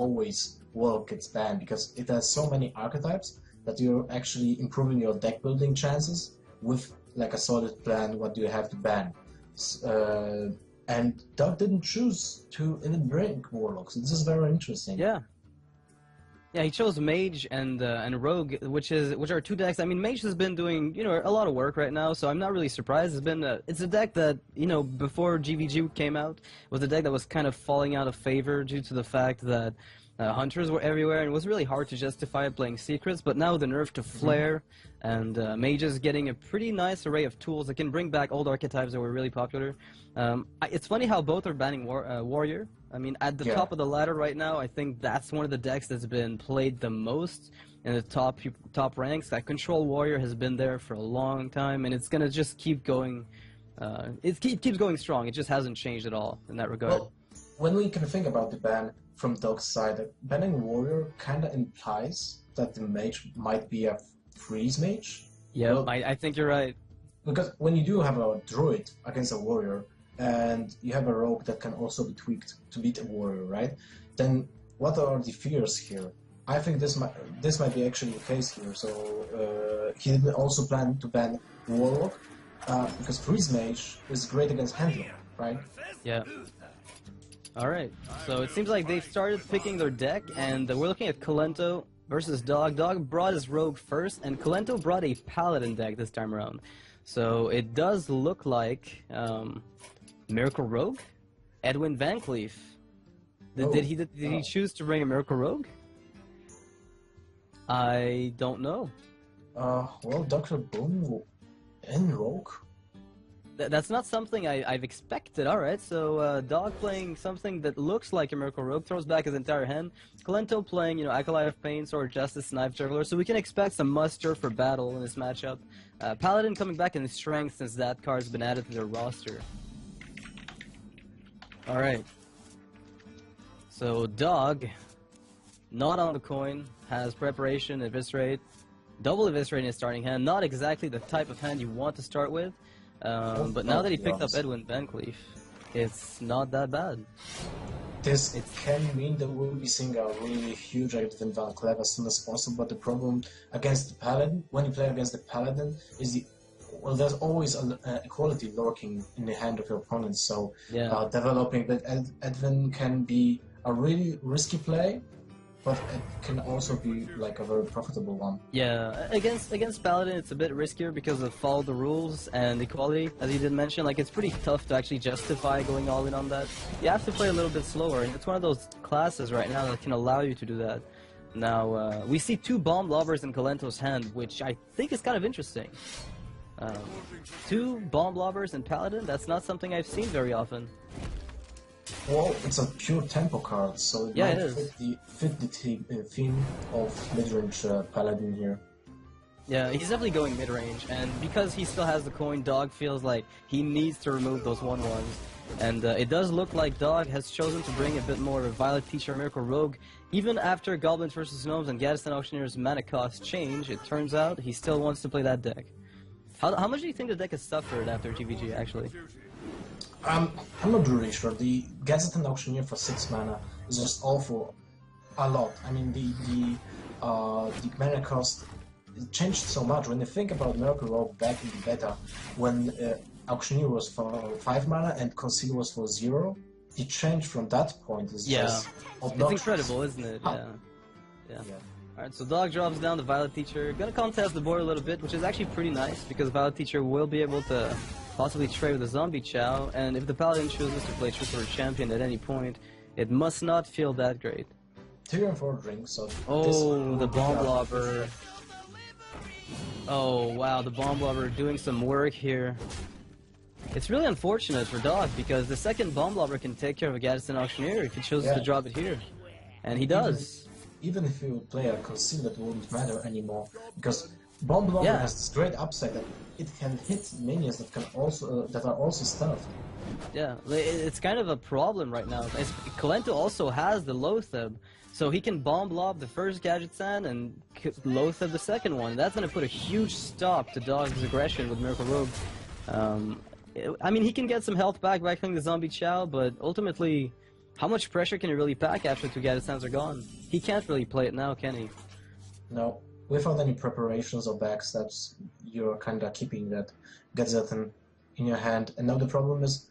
always Warlock gets banned because it has so many archetypes that you're actually improving your deck building chances with like a solid plan what do you have to ban. And Doug didn't choose to even bring Warlocks. This is very interesting. Yeah. Yeah, he chose Mage and Rogue, which are two decks. I mean, Mage has been doing a lot of work right now, so I'm not really surprised. It's a deck that before GVG came out was a deck that was kind of falling out of favor due to the fact that Hunters were everywhere and it was really hard to justify playing Secrets. But now the nerf to Flare and Mage is getting a pretty nice array of tools that can bring back old archetypes that were really popular. It's funny how both are banning Warrior. I mean, at the top of the ladder right now, I think that's one of the decks that's been played the most in the top ranks. That Control Warrior has been there for a long time, and it's gonna just keep going. It keeps going strong. It just hasn't changed at all in that regard. Well, when we can think about the ban from Dog's side, banning Warrior kind of implies that the Mage might be a freeze Mage. Yeah, well, I think you're right. Because when you do have a Druid against a Warrior, and you have a Rogue that can also be tweaked to beat a Warrior, right? Then what are the fears here? I think this might be actually the case here. So he didn't also plan to ban Warlock because Freeze Mage is great against Handler, right? Yeah. Alright, so it seems like they've started picking their deck, and we're looking at Kalento versus Dog. Dog brought his Rogue first, and Kalento brought a Paladin deck this time around. So it does look like Miracle Rogue? Edwin Van Cleef. Did he choose to bring a Miracle Rogue? I don't know. Well, Dr. Boom in Rogue? That's not something I've expected. Alright, so Dog playing something that looks like a Miracle Rogue, throws back his entire hand. Kalento playing, Acolyte of Pain, Sword of Justice, Knife Juggler, so we can expect some muster for battle in this matchup. Paladin coming back in strength since that card's been added to their roster. Alright. So Dog, not on the coin, has Preparation, Eviscerate, double Eviscerate in his starting hand. Not exactly the type of hand you want to start with. But now that he picked up Edwin Van Cleef, it's not that bad. This can mean that we'll be seeing a really huge Edwin Van Cleef as soon as possible, but the problem against the Paladin, when you play against the Paladin, is there's always an equality lurking in the hand of your opponent, so developing that Edwin can be a really risky play, but it can also be like a very profitable one. Yeah, against Paladin it's a bit riskier because of follow the rules and equality, as you did mention. Like, it's pretty tough to actually justify going all in on that. You have to play a little bit slower, and it's one of those classes right now that can allow you to do that. Now, we see two Bomb Lobbers in Kalento's hand, which I think is kind of interesting. Two Bomb Lobbers in Paladin, that's not something I've seen very often. Well, it's a pure tempo card, so it might fit the theme of mid-range Paladin here. Yeah, he's definitely going mid-range, and because he still has the coin, Dog feels like he needs to remove those 1/1s. And it does look like Dog has chosen to bring a bit more of Violet Teacher Miracle Rogue. Even after Goblins vs. Gnomes and Gadsden Auctioneer's mana cost change, it turns out he still wants to play that deck. How much do you think the deck has suffered after GVG, actually? I'm not really sure. The Gadsden Auctioneer for 6 mana is just awful. A lot. I mean, the mana cost changed so much. When you think about Miracle Rogue back in the beta, when Auctioneer was for 5 mana and Conceal was for 0, the change from that point is just obnoxious. It's incredible, isn't it? Yeah. Alright, so Dog drops down the Violet Teacher. Gonna contest the board a little bit, which is actually pretty nice, because Violet Teacher will be able to possibly trade with a Zombie Chow, and if the Paladin chooses to play Truth or Champion at any point, it must not feel that great. 3 and 4 drinks, so... Oh, the Bomb Lobber. Oh, wow, the Bomb Lobber doing some work here. It's really unfortunate for Dog, because the second Bomb Lobber can take care of a Gadsden Auctioneer if he chooses to drop it here. And he does. Even if you would play a Conceal, that wouldn't matter anymore, because Bomb Lobber has this great upside that it can hit minions that can also that are also stuffed. Yeah, it's kind of a problem right now. Kalento also has the Loatheb, so he can Bomb Lob the first Gadget Sand and Loatheb the second one. That's going to put a huge stop to Dog's aggression with Miracle Rogue. I mean, he can get some health back by killing the Zombie Chow, but ultimately, How much pressure can he really pack after two Gaddisans are gone? He can't really play it now, can he? No. Without any preparations or backstabs, you're kinda keeping that Gazethan in your hand. And now the problem is,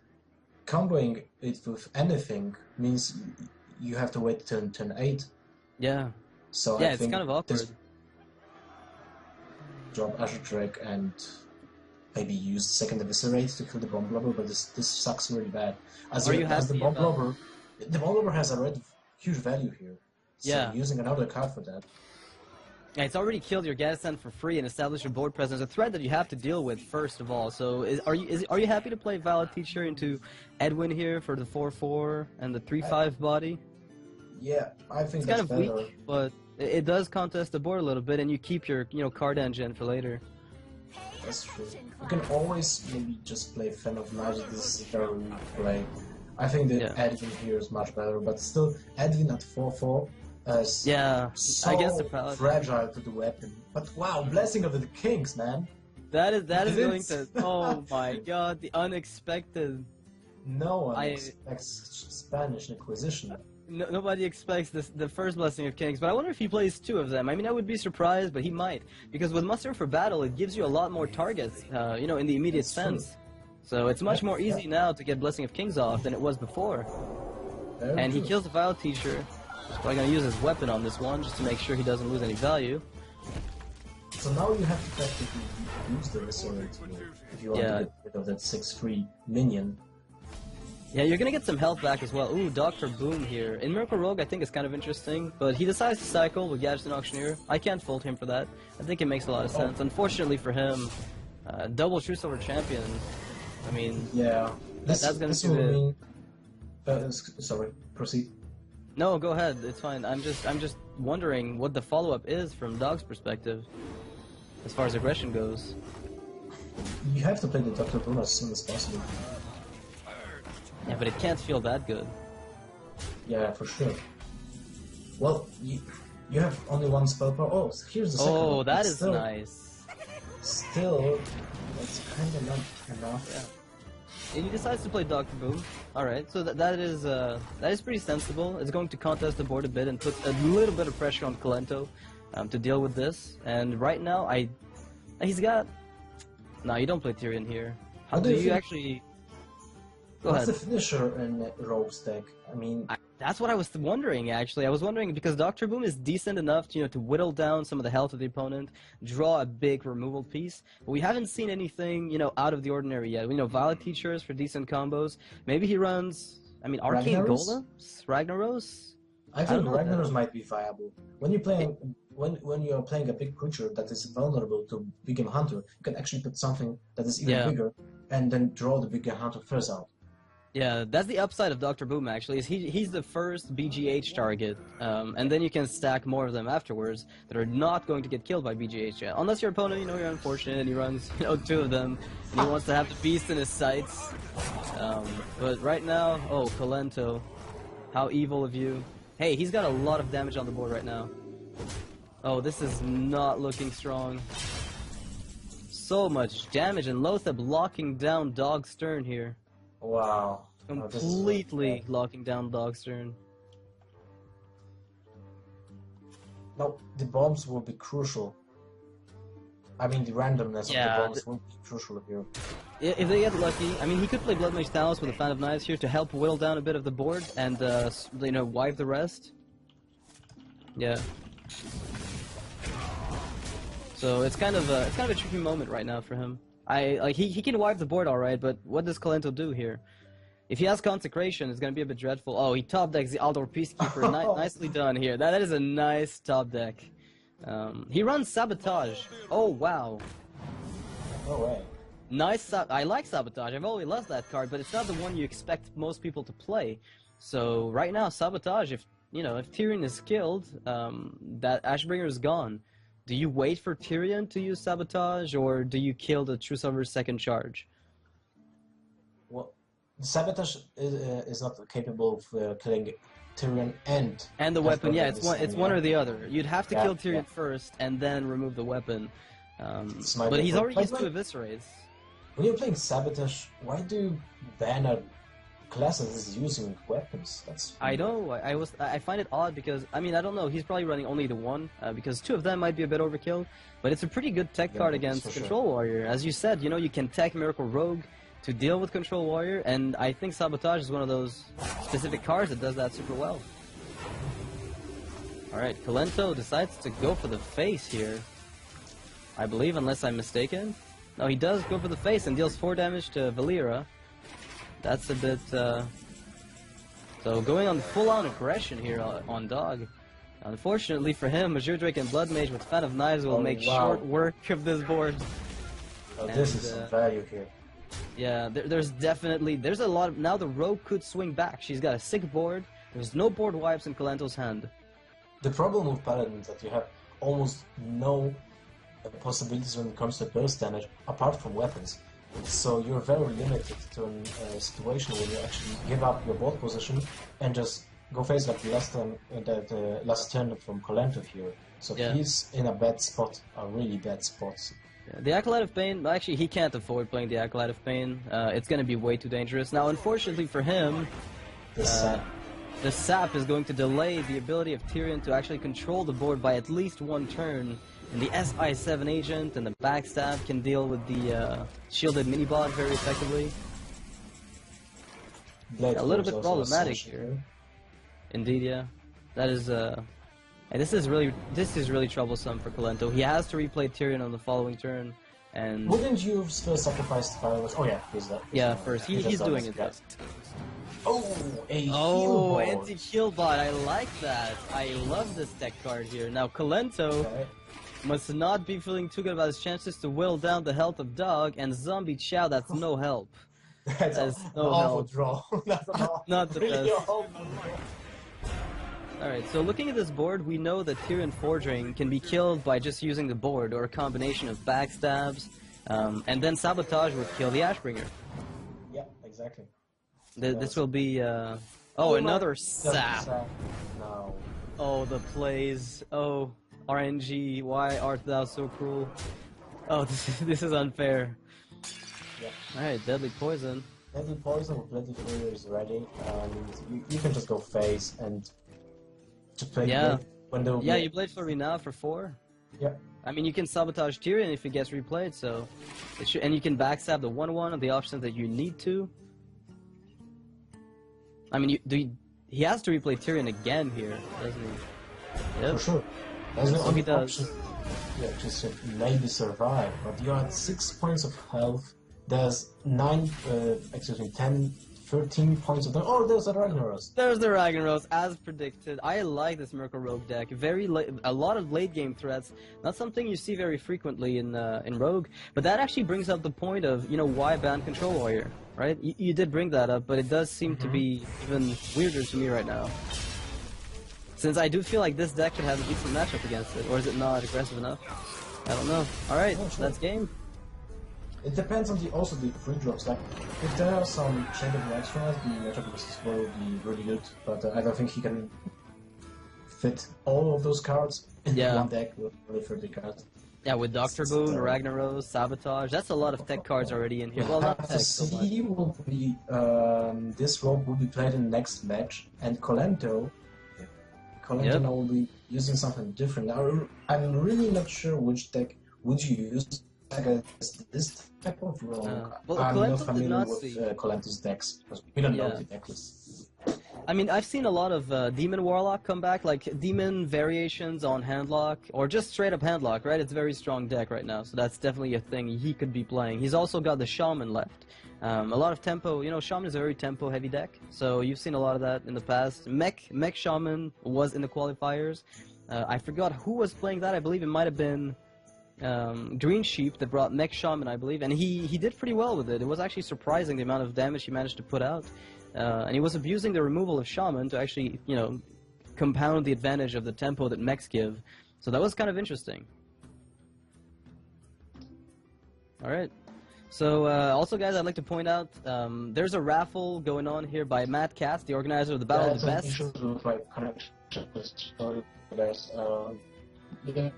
comboing it with anything means you have to wait till turn 8. Yeah. So Yeah, I it's think kind of awkward. this drop Azure Drake and maybe use second Eviscerate to kill the Bomb Blobber, but this sucks really bad. As Are you as the happy Bomb about- Blobber, the Bomb Blobber has already huge value here. So Yeah. using another card for that. Yeah, it's already killed your Gaddistan for free and established your board presence, a threat that you have to deal with first of all. So are you happy to play Valid Teacher into Edwin here for the 4/4 and the 3/5 body? Yeah, I think It's that's kind of better. weak, but it does contest the board a little bit, and you keep your card engine for later. That's true. You can always maybe just play Fan of Magic. This is a very weak play. I think the Yeah. Edwin here is much better, but still, Edwin at 4/4 is Yeah, so against the Paladin. fragile to the weapon. But wow, Blessing of the Kings, man. That is going It's- to. Oh my God, the unexpected. No one I- expects such Spanish Inquisition. No, nobody expects the first Blessing of Kings, but I wonder if he plays two of them. I mean, I would be surprised, but he might, because with Muster for Battle, it gives you a lot more targets, in the immediate That's true. sense. So it's much Yeah, more easy now to get Blessing of Kings off than it was before. Very And he true. kills the Vile Teacher. He's probably gonna use his weapon on this one just to make sure he doesn't lose any value. So now you have to practically use the Resurrect if you want Yeah. to get rid of that 6/3 minion. Yeah, you're gonna get some health back as well. Ooh, Dr. Boom here. In Miracle Rogue, I think it's kind of interesting, but he decides to cycle with Gaddistan Auctioneer. I can't fault him for that. I think it makes a lot of sense. Unfortunately for him, double True Silver Champion. I mean, Yeah, that's gonna this do will the- mean. Sorry, proceed. no, go ahead. It's fine. I'm just wondering what the follow-up is from Dog's perspective, as far as aggression goes. You have to play the Dr. Boom as soon as possible. Yeah, but it can't feel that good. Yeah, for sure. Well, you have only one spell power. Oh, here's the second Oh, one. that It's is still, nice. Still, that's kind of not enough. Yeah. And he decides to play Dr. Boom. Alright, so that is pretty sensible. It's going to contest the board a bit and put a little bit of pressure on Kalento to deal with this. And right now, he's got... No, you don't play Tyrion here. How What do do you you think- actually... Go What's ahead. the finisher in Rogue's deck? I mean, That's what I was wondering, actually. I was wondering because Dr. Boom is decent enough to, to whittle down some of the health of the opponent, draw a big removal piece, but we haven't seen anything, out of the ordinary yet. We know Violet Teachers for decent combos. Maybe he runs, Arcane Ragnaros? Golems? Ragnaros? I don't think know, Ragnaros man. might be viable. When you're playing, when you're playing a big creature that is vulnerable to Big Game Hunter, you can actually put something that is even Yeah. bigger, and then draw the Big Game Hunter first out. Yeah, that's the upside of Dr. Boom, actually, is he's the first BGH target, and then you can stack more of them afterwards that are not going to get killed by BGH yet. Unless your opponent, you're unfortunate and he runs, two of them, and he wants to have the beast in his sights. But right now, oh, Kalento, how evil of you. Hey, he's got a lot of damage on the board right now. Oh, this is not looking strong. So much damage, and Lotheb locking down Dog Stern here. Wow. Oh, this is Completely locking down Dog Stern. No, the bombs will be crucial. I mean, the randomness Yeah, of the bombs will be crucial here. If they get lucky, he could play Blood Mage Talos with a Fan of Knives here to help whittle down a bit of the board and, wipe the rest. Yeah. So it's kind of a tricky moment right now for him. He can wipe the board alright, but what does Kalento do here? If he has Consecration, it's gonna be a bit dreadful. Oh, he top decks the Aldor Peacekeeper. Nicely done here. That is a nice top deck. He runs Sabotage. Oh wow. No way. Nice. I like Sabotage. I've always loved that card, but it's not the one you expect most people to play. So right now, Sabotage. If Tyrion is killed, that Ashbringer is gone. Do you wait for Tyrion to use Sabotage, or do you kill the True Silver's second charge? Well, Sabotage is not capable of killing Tyrion and The weapon, Ashbringer yeah, at it's the one. same It's one or time. the other. You'd have to Yeah, kill Tyrion yeah. first, and then remove the weapon. This might But be he's a already problem. used to Eviscerates. When you're playing Sabotage, why do you ban a class that is using weapons. That's I know. I find it odd because I mean I don't know. He's probably running only the one because two of them might be a bit overkill. But it's a pretty good tech Yeah, card that's against for sure. Control Warrior. As you said, you know you can tech Miracle Rogue to deal with Control Warrior, and I think Sabotage is one of those specific cards that does that super well. All right, Kalento decides to go for the face here. I believe, unless I'm mistaken. No, he does go for the face and deals 4 damage to Valera. That's a bit. So going on full-on aggression here on Dog. Unfortunately for him, Mazur Drake and Blood Mage with Fan of Knives will make short work of this board. Oh, this is some value here. Yeah, there's a lot of, now the Rogue could swing back. She's got a sick board. There's no board wipes in Kalento's hand. The problem with Paladin is that you have almost no possibilities when it comes to burst damage apart from weapons. So you're very limited to a situation where you actually give up your board position and just go face like the last time, last turn from Kalento here. So Yeah. he's in a bad spot, a really bad spot. Yeah, the Acolyte of Pain, actually he can't afford playing the Acolyte of Pain. It's going to be way too dangerous. Now unfortunately for him, the sap is going to delay the ability of Tyrion to actually control the board by at least 1 turn. And the SI7 agent and the backstab can deal with the shielded mini-bot very effectively. A little bit problematic here. Indeed, yeah. That is and this is really troublesome for Kalento. He has to replay Tyrion on the following turn, and wouldn't you first sacrifice the fireworks? Oh yeah, he's that. Yeah, first he's doing it. Oh, heal anti-kill bot. I like that. I love this deck card here. Now Kalento must not be feeling too good about his chances to whittle down the health of Dog and Zombie Chow. That's no help. That's no an awful help. draw. That's Not the really best. awful. Alright, so looking at this board, we know that Tyrion Forging can be killed by just using the board, or a combination of backstabs, and then Sabotage would kill the Ashbringer. Yeah, exactly. This will be, another sap. No. Oh, the plays. Oh, RNG, why art thou so cruel? Oh, this is unfair. Yeah. Alright, Deadly Poison. Deadly Poison with Bloody Fury is ready, and you can just go face and to play when you played Flurry now for 4. Yeah. I mean, you can Sabotage Tyrion if he gets replayed, so it should, and you can backstab the 1/1 of the options that you need to. I mean, he has to replay Tyrion again here, doesn't he? Yep. For sure. That's the only he does. option. Yeah, just maybe survive, but you're at 6 points of health. There's 10, 13 points of damage. Oh, there's a Ragnaros. There's the Ragnaros, as predicted. I like this Miracle Rogue deck. A lot of late game threats. Not something you see very frequently in Rogue, but that actually brings up the point of why ban Control Warrior, right? You did bring that up, but it does seem to be even weirder to me right now. Since I do feel like this deck could have a decent matchup against it, or is it not aggressive enough? I don't know. All right, that's game. It depends on also the free drops. Like, if there are some Shade of Extras, the matchup versus War will be really good, but I don't think he can fit all of those cards in one deck with really 30 cards. Yeah, with Dr. Boon, Ragnaros, Sabotage, that's a lot of tech cards already in here. Well, not tech, so much. Will be, this rogue will be played in the next match, and Kalento will be using something different. I'm really not sure which deck would you use against this type of rogue. Well, I'm Kalento not familiar did not with Kalento's decks, because we don't know the deck list. I mean, I've seen a lot of Demon Warlock come back, like Demon variations on Handlock, or just straight up Handlock, right? It's a very strong deck right now, so that's definitely a thing he could be playing. He's also got the Shaman left. A lot of tempo, Shaman is a very tempo-heavy deck, so you've seen a lot of that in the past. Mech Shaman was in the qualifiers. I forgot who was playing that. I believe it might have been Green Sheep that brought Mech Shaman, I believe, and he did pretty well with it. It was actually surprising the amount of damage he managed to put out. And he was abusing the removal of Shaman to actually, compound the advantage of the tempo that mechs give. So that was kind of interesting. Alright. So, also guys, I'd like to point out, there's a raffle going on here by Matt Cass, the organizer of the Battle of the Best.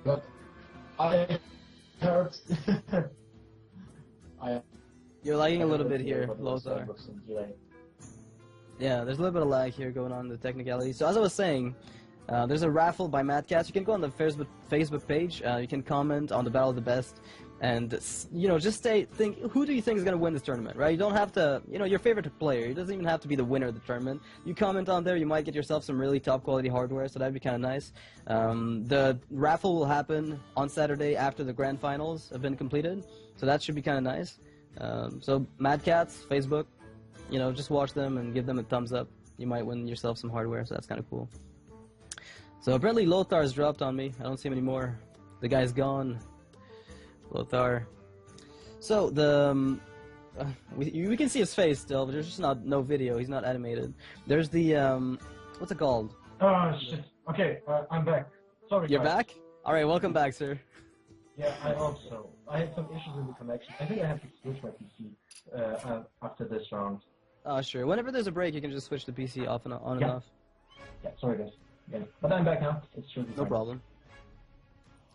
But I heard... You're lagging a little bit here, Lothar. Yeah, there's a little bit of lag here going on, the technicality. So as I was saying, there's a raffle by Madcats. You can go on the Facebook page. You can comment on the Battle of the Best, and just think who do you think is going to win this tournament, right? You don't have to, your favorite player. It doesn't even have to be the winner of the tournament. You comment on there, you might get yourself some really top quality hardware, so that'd be kind of nice. The raffle will happen on Saturday after the grand finals have been completed, so that should be kind of nice. So Madcats, Facebook, just watch them and give them a thumbs up. You might win yourself some hardware, so that's kind of cool. So apparently Lothar's dropped on me. I don't see him anymore. The guy's gone. Lothar. So the we can see his face still, but there's just no video. He's not animated. There's the what's it called? Oh shit. Okay, I'm back. Sorry. You're guys. back? All right, welcome back, sir. Yeah, I hope so. I had some issues with the connection. I think I have to switch my PC after this round. Oh sure. Whenever there's a break, you can just switch the PC off and on and off. Yeah, sorry guys. Yeah. But I'm back now. It should be No fine. problem.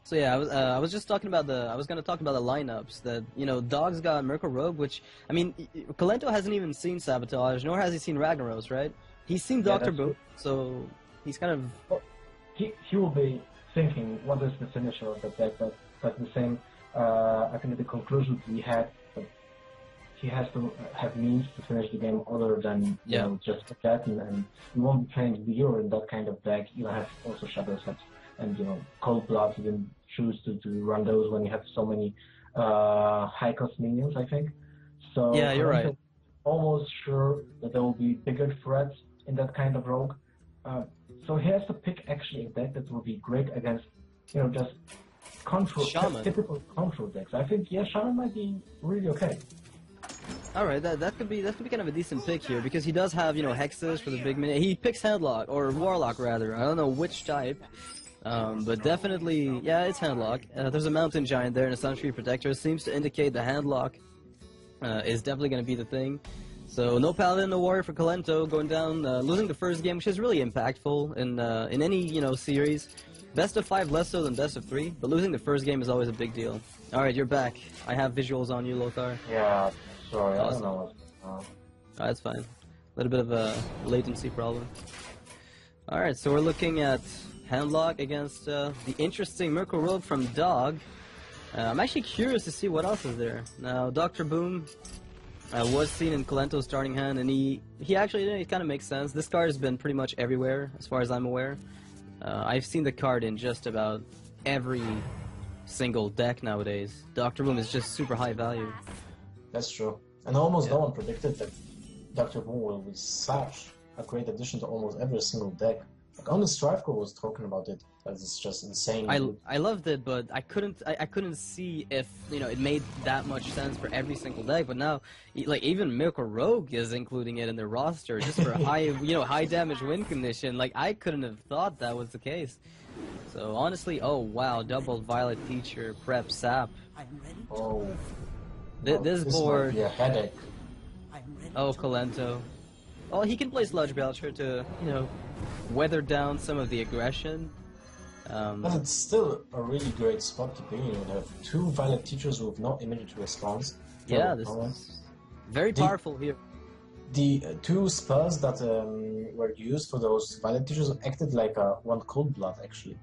So yeah, I was just talking about I was gonna talk about the lineups that Dog's got Merkle Rogue, which I mean Kalento hasn't even seen Sabotage, nor has he seen Ragnaros, right? He's seen Dr. Boom, so he's kind of he will be thinking what is the finisher of the deck. That's the same. I think the conclusion we had. But he has to have means to finish the game other than just that, and you won't be playing Zero in that kind of deck. You have also Shadow Sets and Cold Blood. You didn't choose to run those when you have so many high cost minions, I think. So yeah, you're right. Almost sure that there will be bigger threats in that kind of rogue. So he has to pick actually a deck that will be great against just typical control decks. I think Shaman might be really okay. All right, that could be kind of a decent pick here because he does have hexes for the big minion. He picks Handlock or Warlock rather. I don't know which type. But definitely, yeah, it's Handlock. There's a Mountain Giant there and a Suntree Protector. Seems to indicate the Handlock is definitely going to be the thing. So no Paladin, no Warrior for Kalento going down, losing the first game, which is really impactful in any series. Best of 5 less so than best of 3, but losing the first game is always a big deal. All right, you're back. I have visuals on you, Lothar. Yeah, sorry, Awesome. I don't know what's That's fine. A little bit of a latency problem. All right, so we're looking at Handlock against the interesting Merkle Rogue from Dog. I'm actually curious to see what else is there. Now, Dr. Boom was seen in Kalento's starting hand, and he actually, it kind of makes sense. This card has been pretty much everywhere, as far as I'm aware. I've seen the card in just about every single deck nowadays. Dr. Boom is just super high value. That's true. And almost no one predicted that Dr. Boom will be such a great addition to almost every single deck. Like only Strivecore was talking about it. It's just insane. I loved it, but I couldn't see if it made that much sense for every single deck. But now, like even Merkle Rogue is including it in their roster just for high high damage win condition. Like I couldn't have thought that was the case. So honestly, oh wow, double Violet Teacher prep Sap. Oh, this board. Might be a headache. Oh, Kalento. Well, he can play Sludge Belcher to weather down some of the aggression. But it's still a really great spot to be in. You have 2 Violet Teachers with no immediate response. Yeah, this is very powerful here. The 2 spells that were used for those Violet Teachers acted like one Cold Blood, actually.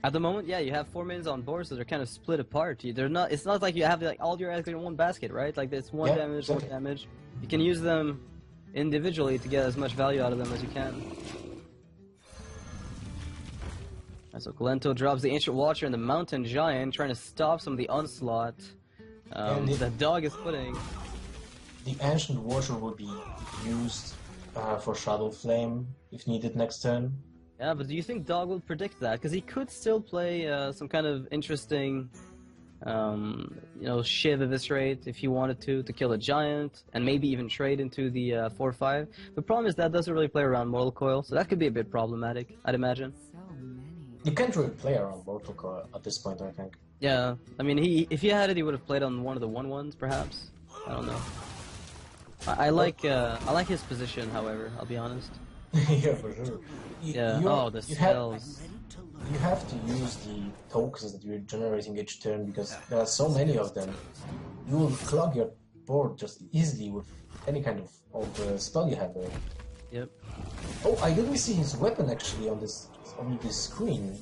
At the moment, yeah, you have 4 minions on board, so they're kind of split apart. They're not. It's not like you have all your eggs in one basket, right? Like it's one damage, exactly. 1 damage. You can use them individually to get as much value out of them as you can. So Kalento drops the Ancient Watcher and the Mountain Giant, trying to stop some of the onslaught the Dog is putting. The Ancient Watcher will be used for Shadow Flame if needed next turn. Yeah, but do you think Dog will predict that? Because he could still play some kind of interesting, Shiv Eviscerate if he wanted to kill a Giant, and maybe even trade into the 4/5. The problem is that doesn't really play around Mortal Coil, so that could be a bit problematic, I'd imagine. You can't really play around Mortal Coil at this point, I think. Yeah, I mean, if he had it, he would have played on one of the 1/1s, perhaps. I don't know. I like his position, however. I'll be honest. Yeah, for sure. The spells. You have to use the tokens that you're generating each turn because there are so many of them. You will clog your board just easily with any kind of spell you have there. Yep. Oh, I didn't see his weapon actually on this screen.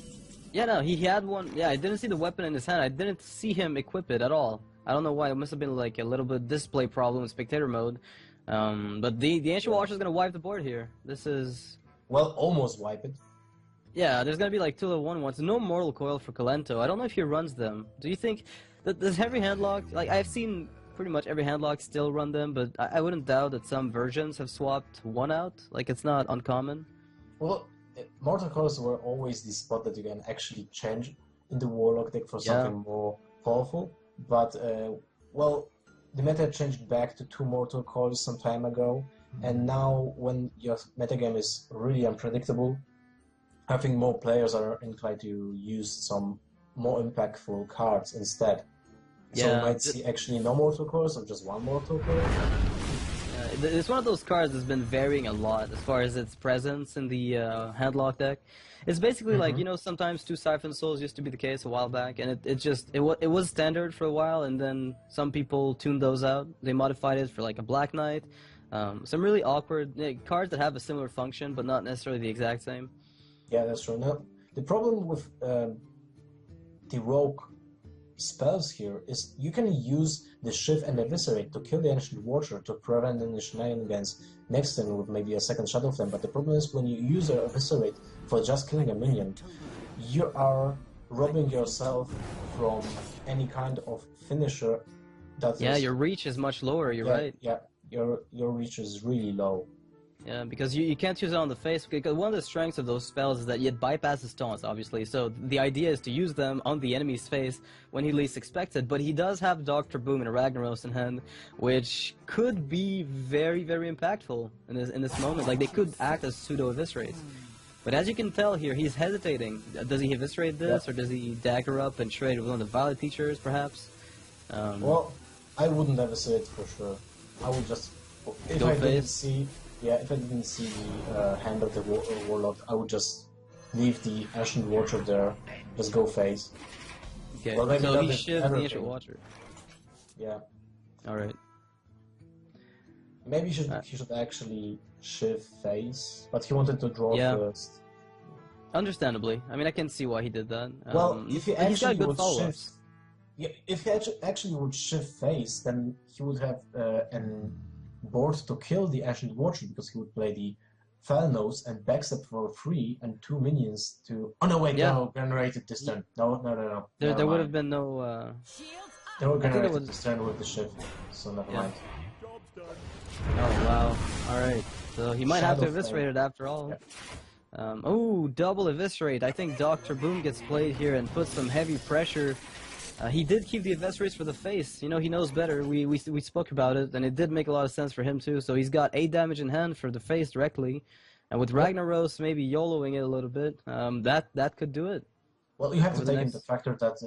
Yeah, no, he had one. Yeah, I didn't see the weapon in his hand. I didn't see him equip it at all. I don't know why. It must have been like a little bit display problem in spectator mode. But the Ancient Watcher is gonna wipe the board here. This is. Well, almost wipe it. Yeah, there's gonna be like 2 level 1 ones. No Mortal Coil for Kalento. I don't know if he runs them. Do you think that does every handlock? Like I've seen pretty much every handlock still run them, but I wouldn't doubt that some versions have swapped one out. Like it's not uncommon. Well, Mortal Coils were always the spot that you can actually change in the Warlock deck for something more powerful. But, well, the meta changed back to 2 Mortal Coils some time ago, and now when your metagame is really unpredictable, I think more players are inclined to use some more impactful cards instead. So we might see actually no Mortal Coils or just 1 Mortal Coil. It's one of those cards that's been varying a lot as far as its presence in the handlock deck. It's basically like, you know, sometimes 2 Siphon Souls used to be the case a while back, and it was standard for a while, and then some people tuned those out. They modified it for like a Black Knight. Some really awkward cards that have a similar function, but not necessarily the exact same. Yeah, that's true. Now, the problem with the Rogue spells here is you can use the Shift and Eviscerate to kill the Ancient Watcher to prevent any shenanigans next turn with maybe a second Shadow Flame, but the problem is when you use a Eviscerate for just killing a minion, you are robbing yourself from any kind of finisher that your reach is much lower, you're right. Yeah, your reach is really low. Yeah, because you can't use it on the face, because one of the strengths of those spells is that it bypasses taunts, obviously, so the idea is to use them on the enemy's face when he least expects it, but he does have Dr. Boom and Ragnaros in hand, which could be very, very impactful in this moment. Like, they could act as pseudo-eviscerates. But as you can tell here, he's hesitating. Does he eviscerate this, or does he dagger up and trade with one of the Violet Teachers, perhaps? Well, I wouldn't eviscerate for sure. I would just... If I didn't see the hand of the Warlock, I would just leave the Ancient Watcher there, just go face. Okay, well, so he shivs the Ancient Watcher. Yeah. Alright. Maybe he should actually shift face, but he wanted to draw first. Understandably. I mean, I can see why he did that. Well, if he actually would shift... Yeah, if he actually would shift face, then he would have an board to kill the Ancient Watcher, because he would play the Felnose and backstep for 3 and 2 minions to... Oh no, wait, no, generated this turn. No. There would have been no... They were generated this turn with the shift, so never mind. Oh, wow. Alright, so he might have to eviscerate it after all. Yeah. Oh, double eviscerate. I think Dr. Boom gets played here and puts some heavy pressure. He did keep the eviscerates for the face. You know, he knows better. We spoke about it, and it did make a lot of sense for him too. So he's got 8 damage in hand for the face directly, and with Ragnaros maybe YOLOing it a little bit, that could do it. Well, you have to take into factor that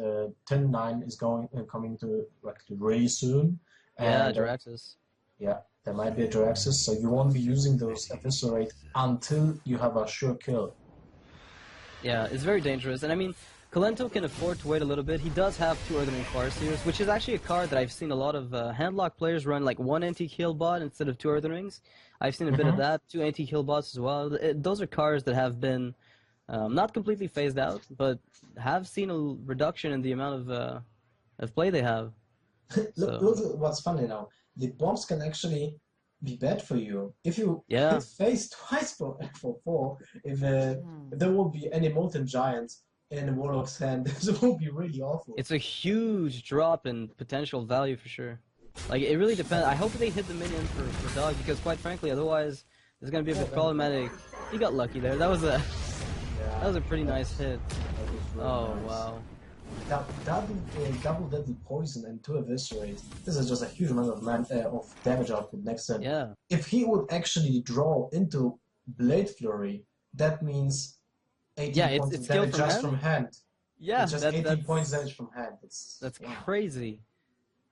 10-9 is coming to really soon. And, Jiraxis. Yeah, there might be a Jiraxis, so you won't be using those eviscerate until you have a sure kill. Yeah, it's very dangerous, and I mean, Kalento can afford to wait a little bit. He does have 2 Earthring Farseers, which is actually a card that I've seen a lot of handlock players run, like 1 anti-heal bot instead of 2 Earthrings. I've seen a bit of that, 2 anti-heal bots as well. Those are cards that have been not completely phased out, but have seen a reduction in the amount of play they have. Look what's funny now. The bombs can actually be bad for you. If you hit face twice for 4, if there won't be any Molten Giants in the Warlock's hand, this will be really awful. It's a huge drop in potential value for sure. Like, it really depends. I hope they hit the minion for Dog, because quite frankly, otherwise, it's going to be a bit problematic. He got lucky there. That was a pretty nice hit. Really nice. Wow. Double deadly poison and 2 eviscerates. This is just a huge amount of damage output next turn. Yeah. If he would actually draw into Blade Flurry, that means 18 points of damage just from hand. Yeah, it's just 18 points damage from hand. That's crazy.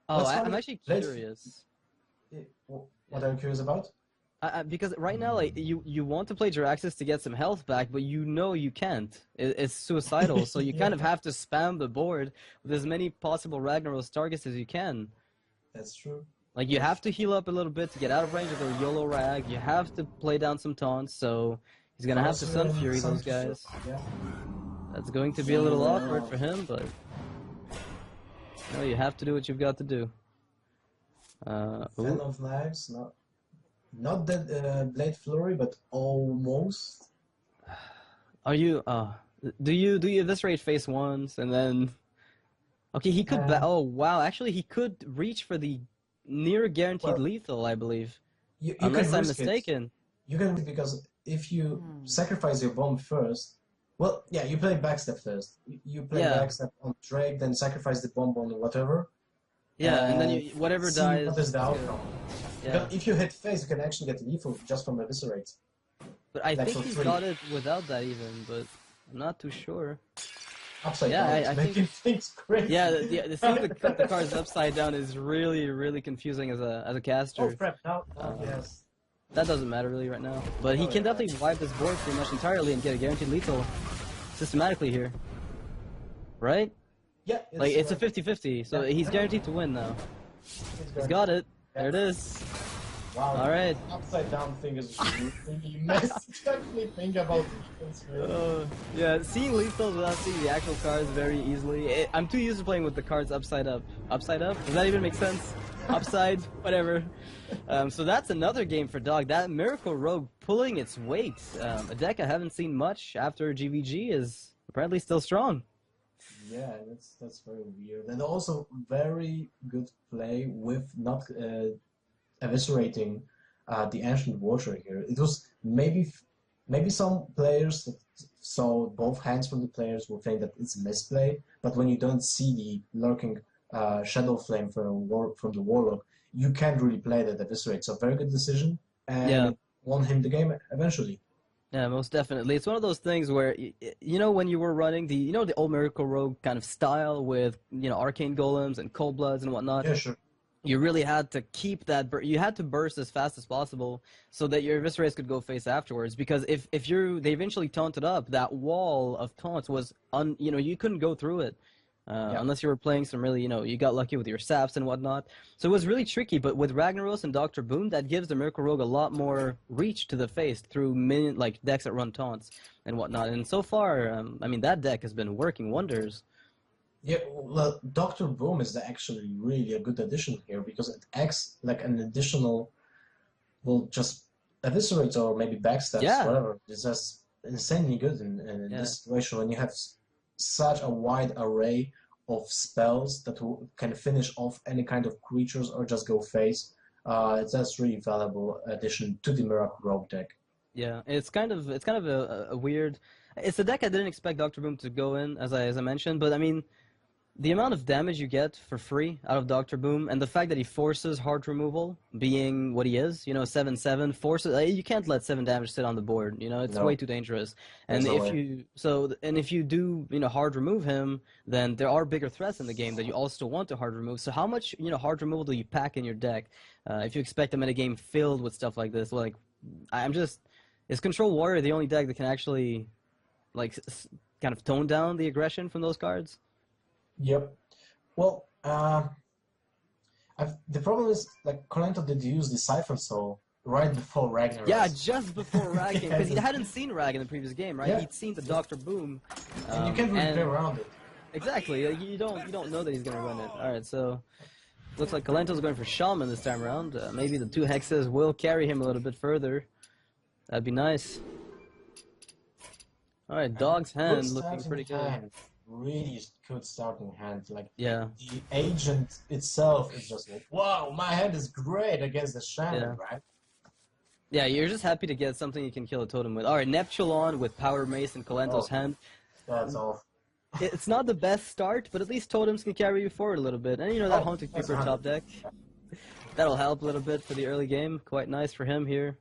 Oh, I'm actually curious. What are you curious about? Because right now, like, you want to play Jiraxis to get some health back, but you know you can't. It's suicidal, so you kind of have to spam the board with as many possible Ragnaros targets as you can. That's true. Like, you have to heal up a little bit to get out of range of their YOLO rag. You have to play down some taunts, so he's gonna have to Sorcerer Sun and Fury Sun those guys. Yeah. That's going to be a little awkward for him, but you have to do what you've got to do. Fan of Knives, not that Blade Flurry, but almost. Are you? Do you eviscerate face once and then? Okay, he could. Oh wow! Actually, he could reach for the near guaranteed lethal, I believe. Unless I'm mistaken. You can because if you sacrifice your bomb first, well, yeah, you play backstep first. You play backstep on Drake, then sacrifice the bomb on whatever. Yeah, and then whatever dies. What is the outcome? Yeah. If you hit face, you can actually get lethal just from eviscerate. But I think he's got it without that even, but I'm not too sure. Upside down, I making things crazy. Yeah, the thing to cut the cards upside down is really, really confusing as a caster. Oh crap! Now, yes. That doesn't matter really right now, but he can definitely wipe this board pretty much entirely and get a guaranteed lethal systematically here, right? Yeah. It's a 50-50, so he's guaranteed to win now. He's got it. There it is. Wow. All right. Upside down thing is really messy. Actually think about it. Yeah, seeing lethals without seeing the actual cards very easily. I'm too used to playing with the cards upside up. Upside up? Does that even make sense? Upside, whatever. So that's another game for Dog. That Miracle Rogue pulling its weight. A deck I haven't seen much after GVG is apparently still strong. Yeah, that's very weird. And also very good play with not eviscerating the Ancient Warrior here. It was maybe some players that saw both hands from the players will think that it's a misplay, but when you don't see the lurking Shadow Flame from the Warlock, you can't really play that eviscerate. So very good decision, and it won him the game eventually. Yeah, most definitely. It's one of those things where, when you were running the old Miracle Rogue kind of style with, Arcane Golems and Cold Bloods and whatnot. Yeah, sure. You really had to keep that. You had to burst as fast as possible so that your eviscerates could go face afterwards. Because if they eventually taunted up, that wall of taunts was you couldn't go through it. Unless you were playing some really, you got lucky with your saps and whatnot. So it was really tricky, but with Ragnaros and Dr. Boom, that gives the Miracle Rogue a lot more reach to the face through decks that run taunts and whatnot. And so far, that deck has been working wonders. Yeah, well, Dr. Boom is actually really a good addition here because it acts like an additional, just eviscerates or maybe backstabs, whatever. It's just insanely good in this situation when you have such a wide array of spells that can finish off any kind of creatures or just go face. That's really valuable addition to the Miracle Rogue deck. Yeah, it's kind of a weird. It's a deck I didn't expect Dr. Boom to go in, as I mentioned, but the amount of damage you get for free out of Dr. Boom, and the fact that he forces hard removal, being what he is, 7/7, forces. You can't let 7 damage sit on the board. It's way too dangerous. And if you do, hard remove him, then there are bigger threats in the game that you also want to hard remove. So how much, hard removal do you pack in your deck? If you expect them in a game filled with stuff like this, is Control Warrior the only deck that can actually, kind of tone down the aggression from those cards? Yep. Well, the problem is Kalento did use the Siphon Soul right before Ragnarok. Yeah, just before Rag, because he hadn't seen Rag in the previous game, right? Yeah. He'd seen the Dr. Boom. And you can't really play around it. Exactly. You don't know that he's gonna run it. All right, so looks like Kalento's going for Shaman this time around. Maybe the 2 hexes will carry him a little bit further. That'd be nice. All right, Dog's hand looking pretty good. Really good starting hand. The agent itself is just wow, my hand is great against the Shaman, right? Yeah, you're just happy to get something you can kill a totem with. All right, Neptulon with Power Mace and Kalento's hand. That's all. It's not the best start, but at least totems can carry you forward a little bit. And that Haunted Creeper top deck, that'll help a little bit for the early game. Quite nice for him here.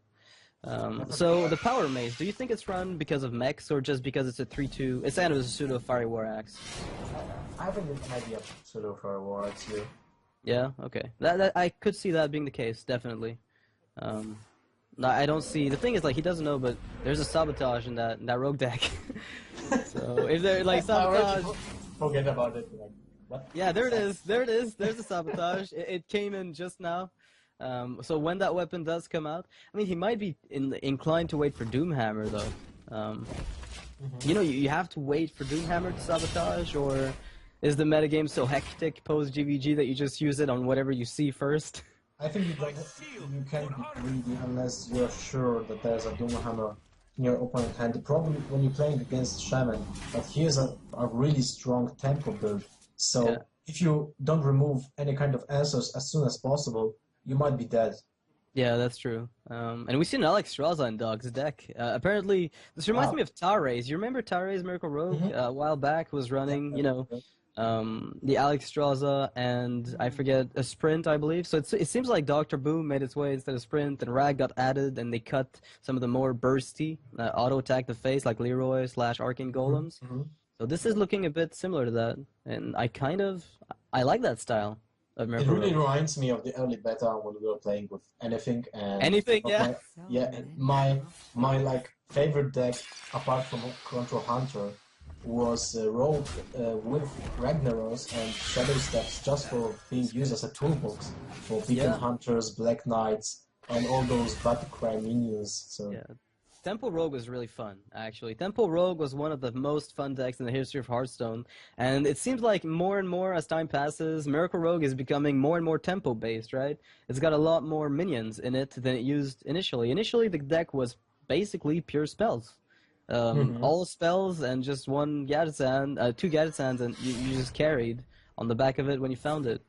So the Power Mace, do you think it's run because of mechs or just because it's a 3/2? It's kind of a pseudo Fiery War Axe. I think it might be a pseudo Fiery War Axe here. Yeah, okay. That I could see that being the case, definitely. I don't see. The thing is, he doesn't know, but there's a sabotage in that rogue deck. So if they're sabotage, forget about it. What? Yeah, there it is. There's the sabotage. It came in just now. So when that weapon does come out, I mean, he might be inclined to wait for Doomhammer, though. You know, you have to wait for Doomhammer to sabotage, or is the metagame so hectic post-GVG that you just use it on whatever you see first? I think you can't be greedy unless you're sure that there's a Doomhammer in your opponent hand. The problem when you're playing against Shaman, that he is a really strong tempo build. So Yeah. if you don't remove any kind of answers as soon as possible, you might be dead. Yeah, that's true. And we've seen Alex Straza in Dog's deck. Apparently, this reminds me of Tares. You remember Tares, Miracle Rogue, a while back, who was running, you know, the Alex Straza and I forget, a Sprint, I believe. So it seems like Dr. Boom made its way instead of Sprint, and Rag got added, and they cut some of the more bursty auto attack the face, like Leroy / Arcane Golems. So this is looking a bit similar to that, and I like that style of It Miracle really Rogue. reminds me of the early beta when we were playing with anything and Anything, yeah. my like favorite deck apart from Control Hunter was Rogue with Ragnaros and Shadow Steps just for being used as a toolbox for Beacon Hunters, Black Knights, and all those Battlecry minions. So Yeah. Temple Rogue was really fun, actually. Temple Rogue was one of the most fun decks in the history of Hearthstone, and it seems like more and more as time passes, Miracle Rogue is becoming more and more tempo-based, right? It's got a lot more minions in it than it used initially. Initially, the deck was basically pure spells. All spells and just one Gadget two Gadget Sands, and you just carried on the back of it when you found it.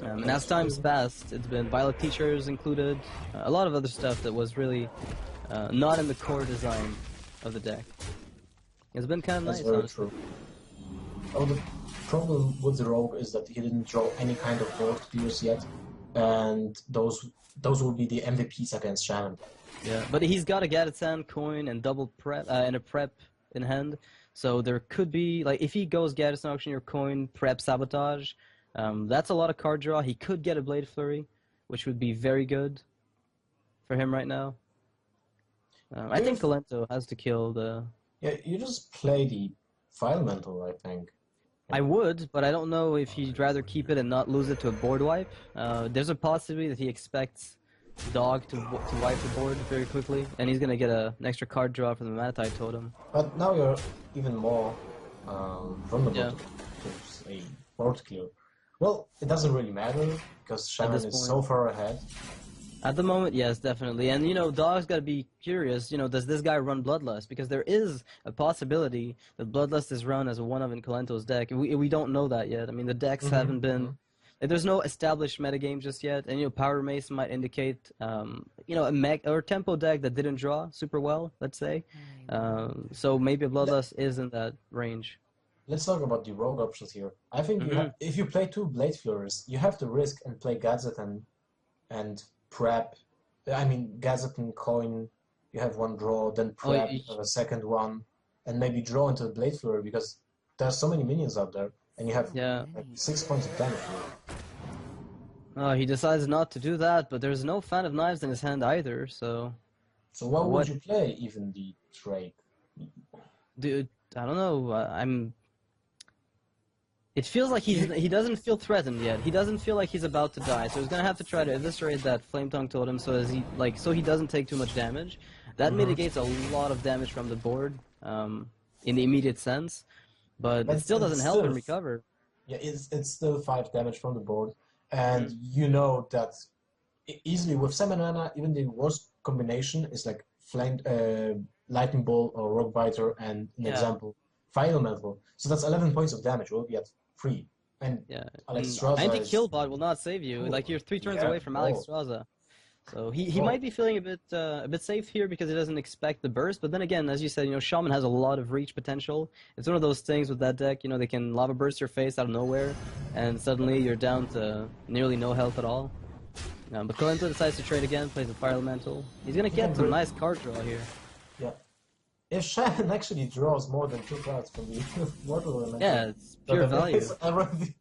And as time's passed, it's been Violet Teachers included, a lot of other stuff that was really not in the core design of the deck. It's been kind of that's nice, very honestly. true. Oh, the problem with the Rogue is that he didn't draw any kind of board clears yet, and those will be the MVPs against Shaman. Yeah, but he's got a Gadget coin and double prep and a prep in hand, so there could be, like, if he goes Gadget auction your coin, prep sabotage, that's a lot of card draw. He could get a Blade Flurry, which would be very good for him right now. I think Kalento has to kill the... Yeah, you just play the File Mental, I think. I would, but I don't know if he'd rather keep it and not lose it to a board wipe. There's a possibility that he expects Dog to wipe the board very quickly, and he's gonna get an extra card draw from the Manatite Totem. But now you're even more vulnerable to a board clear. Well, it doesn't really matter, because Shaman is so far ahead. At the moment, yes, definitely. And, you know, Dog's got to be curious, you know, does this guy run Bloodlust? Because there is a possibility that Bloodlust is run as a one-of in Kalento's deck. We don't know that yet. I mean, the decks haven't been... There's no established metagame just yet. And, you know, Power Mace might indicate, you know, a mech or tempo deck that didn't draw super well, let's say. So maybe Bloodlust is in that range. Let's talk about the rogue options here. I think if you play two Blade Flurries, you have to risk and play Gadget and prep. I mean, Gadget and coin, you have one draw, then prep, a second one, and maybe draw into the Blade Flurry, because there's so many minions out there, and you have like 6 points of damage. He decides not to do that, but there's no Fan of Knives in his hand either, so... So why would you play even the Drake? Dude, I don't know, It feels like he doesn't feel threatened yet. He doesn't feel like he's about to die, so he's gonna have to try to eviscerate that Flame Tongue Totem so he doesn't take too much damage. That mitigates a lot of damage from the board, in the immediate sense, but it still doesn't help him recover. Yeah, it's still 5 damage from the board, and you know that easily with 7 mana, even the worst combination is like Lightning Bolt or Rock Biter, and an example, Final Metal. So that's 11 points of damage. We'll be at 3. And Alex Straza Anti-Killbot will not save you. Like, you're 3 turns away from Alex Straza. So he might be feeling a bit safe here because he doesn't expect the burst. But then again, as you said, you know, Shaman has a lot of reach potential. It's one of those things with that deck, you know, they can lava burst your face out of nowhere, and suddenly you're down to nearly no health at all. But Kalento decides to trade again, plays a Fire Elemental. He's gonna get some nice card draw here. Yeah. If Shaman actually draws more than 2 cards from the Water Elemental, it's pure value. It's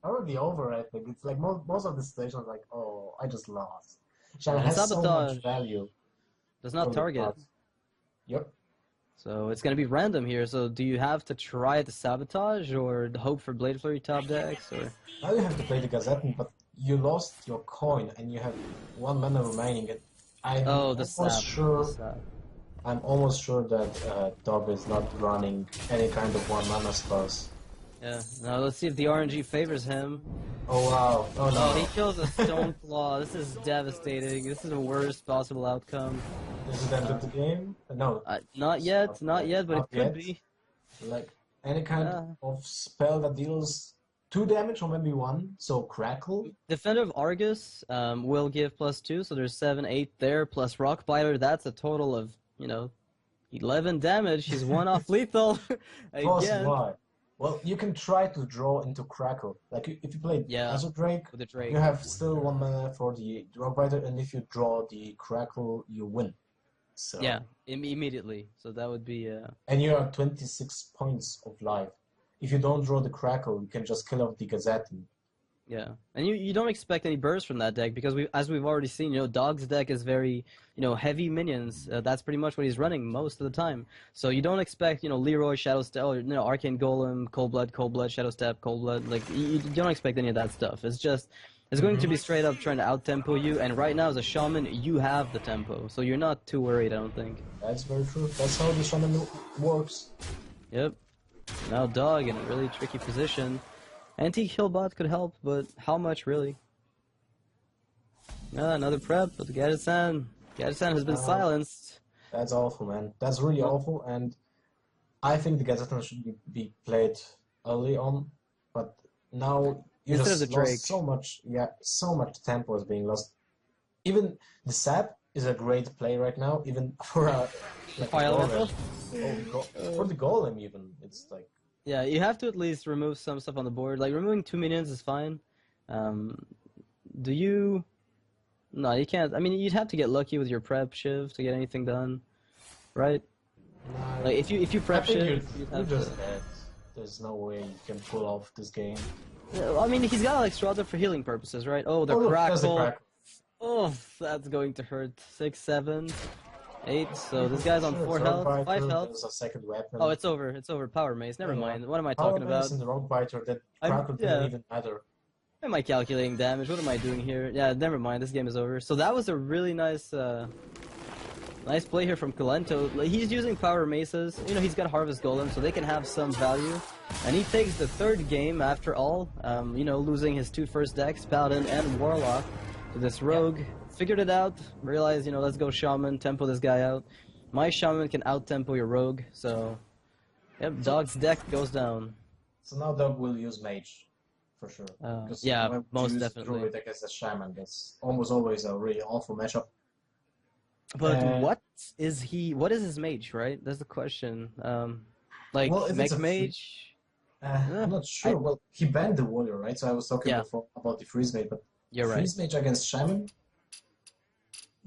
already over, I think. It's like most of the stations like, oh, I just lost. Shaman has so much value. Does not target. Yep. So it's going to be random here. So do you have to try to sabotage or hope for Blade Flurry top decks? Or now you have to play the Gazettan, but you lost your coin and you have 1 mana remaining, and I'm Oh, the almost sap. The sure sap. I'm almost sure that Dog is not running any kind of 1 mana spells. Yeah. Now let's see if the RNG favors him. Oh wow! Oh Oh, he no! chose a stone claw. This is devastating. This is the worst possible outcome. Is it end of the game? No, Not it's yet, not yet, but not it could yet. be. Like any kind Yeah. of spell that deals 2 damage or maybe 1. So crackle. Defender of Argus will give +2, so there's 7, 8 there, plus Rock Biter. That's a total of, 11 damage. He's one off lethal Plus again. why? Well, you can try to draw into crackle. Like if you play Yeah, Azure Drake, with the Drake. you have still 1 mana for the Rock Biter, and if you draw the crackle, you win. So Yeah, immediately. So that would be. and you are 26 points of life. If you don't draw the crackle, you can just kill off the Gazettin. Yeah, and you don't expect any burst from that deck because as we've already seen, Dog's deck is very, heavy minions. That's pretty much what he's running most of the time. So you don't expect, Leroy, Shadow Step, or Arcane Golem, Cold Blood, Shadow Step, Cold Blood. Like you don't expect any of that stuff. It's going to be straight up trying to out tempo you. And right now as a shaman, you have the tempo, so you're not too worried. I don't think. That's very true. That's how the shaman works. Yep. Now Dog in a really tricky position. Anti-heal bot could help, but how much really? Another prep, but the Gaddison has been silenced. That's awful, man. That's really awful, and I think the Gazetton should be played early on, but now you Instead just of the Drake. lost so much. Yeah, so much tempo is being lost. Even the Sap is a great play right now, even for a like Fire Elemental? for the Golem even. It's like. Yeah, you have to at least remove some stuff on the board. Like, removing 2 minions is fine. Do you... No, you can't. I mean, you'd have to get lucky with your prep Shiv to get anything done, right? Like, if you prep Shiv, you'd you're have just to... dead. There's no way you can pull off this game. Yeah, I mean, he's got, like, Strata for healing purposes, right? Oh, the look, there's the Crackle. crackle. Oh, that's going to hurt. 6, 7, 8. So this guy's on 4 health, 5 health. There's a second weapon. Oh, it's over. It's over. Power Mace. Never mind. What am I Power talking about? Mace and the Rock Biter, that crackle didn't even matter. Why am I calculating damage? What am I doing here? Yeah, never mind. This game is over. So that was a really nice, nice play here from Kalento. Like, he's using Power Maces. He's got Harvest Golem, so they can have some value. And he takes the 3rd game after all. Losing his 2 first decks, Paladin and Warlock, to this Rogue. Figured it out. Realized, let's go Shaman, tempo this guy out. My Shaman can out-tempo your Rogue, so... Yep, Dog's deck goes down. So now Dog will use Mage, for sure. Yeah, most use definitely. Druid against the Shaman, that's almost always a really awful matchup. But what is his Mage, right? That's the question. Like, well, Mech Mage... I'm not sure. Well, he banned the Warrior, right? So I was talking before about the Freeze Mage, but you're right. Freeze Mage against Shaman?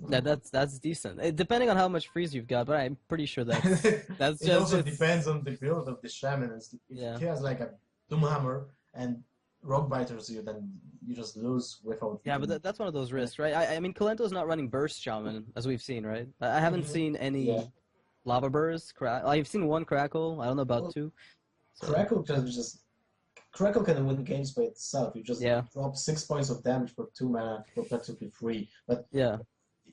Yeah, that's decent. Depending on how much freeze you've got, but I'm pretty sure that's it just. also depends on the build of the shaman. If he has like a Doomhammer and Rock Biters you, then you just lose without. Yeah, but that's one of those risks, right? I mean, Kalento's not running Burst Shaman as we've seen, right? I haven't seen any Lava Burst. I've seen 1 Crackle. I don't know about 2. So. Crackle can win games by itself. You just drop 6 points of damage for 2 mana for practically free. But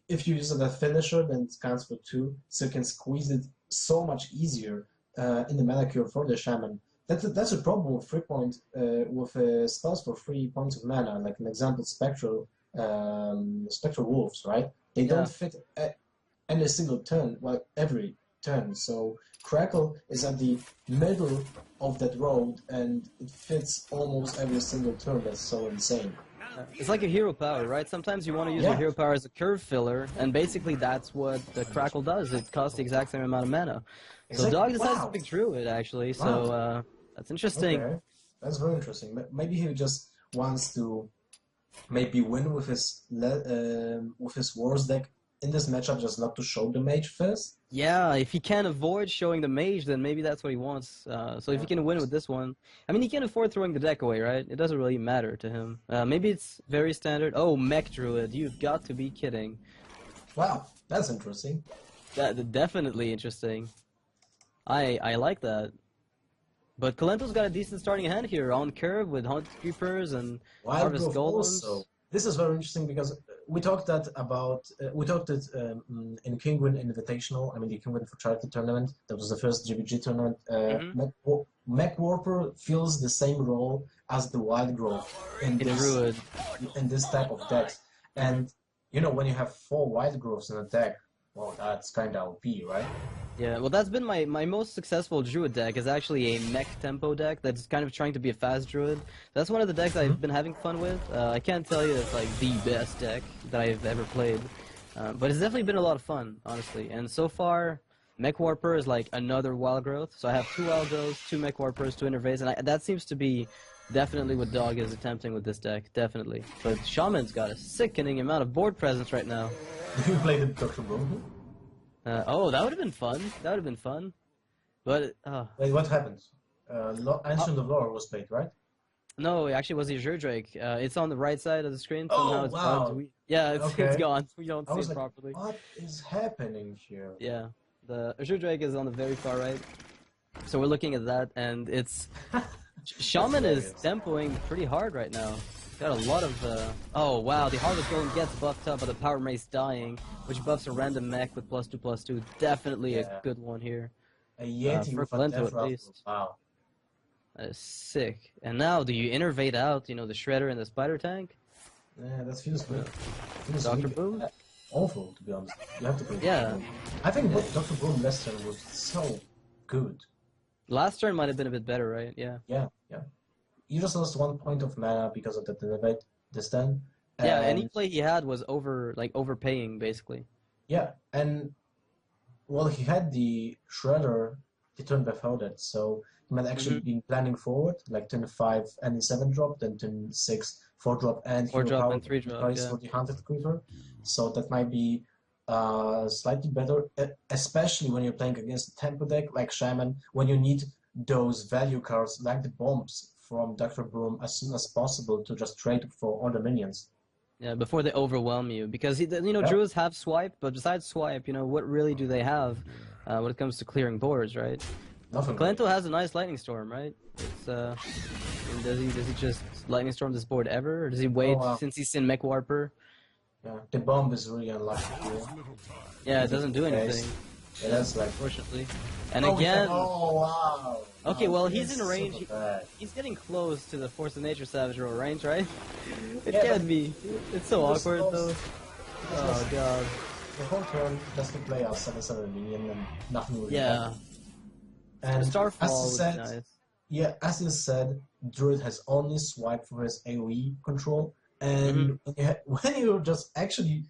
if you use it as a finisher, then it counts for 2, so you can squeeze it so much easier in the mana cure for the shaman. That's a problem with 3 point with spells for 3 points of mana. Like an example, spectral wolves, right? They don't fit any single turn, well, every turn. So Crackle is at the middle of that road, and it fits almost every single turn. That's so insane. It's like a hero power, right? Sometimes you want to use your hero power as a curve filler, and basically that's what the Crackle does. It costs the exact same amount of mana. So Dog decides to pick Druid, actually, so that's interesting. Okay. That's very interesting. Maybe he just wants to maybe win with his Wars deck in this matchup, just not to show the Mage first. Yeah, if he can't avoid showing the Mage, then maybe that's what he wants. So if he can win with this one... I mean, he can afford throwing the deck away, right? It doesn't really matter to him. Maybe it's very standard. Oh, Mech Druid, you've got to be kidding. Wow, that's interesting. Definitely interesting. I like that. But Kalento's got a decent starting hand here on curve with Hunt Creepers and Wild Harvest Growth Golems. also. This is very interesting because we talked it in Kingwin Invitational. I mean, the Kingwin for Charity tournament. That was the first GBG tournament. Mech Warper fills the same role as the Wild Growth Druid. in this type of decks. And you know, when you have 4 Wild Growths in a deck, well, that's kind of OP, right? Yeah, well, that's been my most successful Druid deck, is actually a mech tempo deck that's kind of trying to be a fast Druid. That's one of the decks I've been having fun with. I can't tell you it's like the best deck that I've ever played, but it's definitely been a lot of fun, honestly. And so far, Mech Warper is like another Wild Growth, so I have 2 Wild Growths, 2 Mech Warpers, 2 Interface, and that seems to be definitely what Dog is attempting with this deck, definitely. But Shaman's got a sickening amount of board presence right now. You played the Dr. Boom? Oh, that would have been fun. That would have been fun. But, Wait, what happened? Ancient of Lore was played, right? No, it actually was the Azure Drake. It's on the right side of the screen. Oh, Somehow it's wow. bugged. Yeah, it's gone. We don't I see was it like, properly. what is happening here? Yeah, the Azure Drake is on the very far right. So we're looking at that, and it's... Shaman is tempoing pretty hard right now. Got a lot of... Oh, wow, the Harvest Golem gets buffed up by the Power Mace dying, which buffs a random mech with +2/+2. Definitely a good one here. A Yeti for with a Kalento, death at least. Wow. That is sick. And now, do you innervate out, you know, the Shredder and the Spider Tank? Yeah, that feels good. Feels Dr. really Boom? awful, to be honest. You have to play Yeah. Dr. Boom. I think Dr. Boom last turn was so good. Last turn might have been a bit better, right? Yeah. Yeah. You just lost 1 point of mana because of that innervate this turn. Yeah, any play he had was overpaying, basically. Yeah, and well, he had the Shredder the turn before that, so he might actually been planning forward, like turn 5 and 7 drop, then turn 6 4 drop and 4 hero drop power and 3 drop, price yeah. for the Hunted Creeper. So that might be slightly better, especially when you're playing against a tempo deck like Shaman, when you need those value cards like the bombs from Dr. Broom as soon as possible to just trade for all the minions. Yeah, before they overwhelm you, because Druids have swipe, but besides swipe, what really do they have when it comes to clearing boards, right? Nothing. Kalento has a nice lightning storm, right? It's does he just lightning storm this board ever, or does he wait since he's in Mech Warper? Yeah, the bomb is really unlucky here. Yeah, it doesn't do anything. Yeah, that's like unfortunately. And again. Oh wow. Okay, well he's in so range. bad. He's getting close to the Force of Nature Savage Row range, right? It can't be. It's so awkward though. Oh god. The whole turn just to play our 7/7 minion and nothing will Yeah. happen. And Starfall would be nice. Yeah, as you said, Druid has only swipe for his AoE control, and when you just actually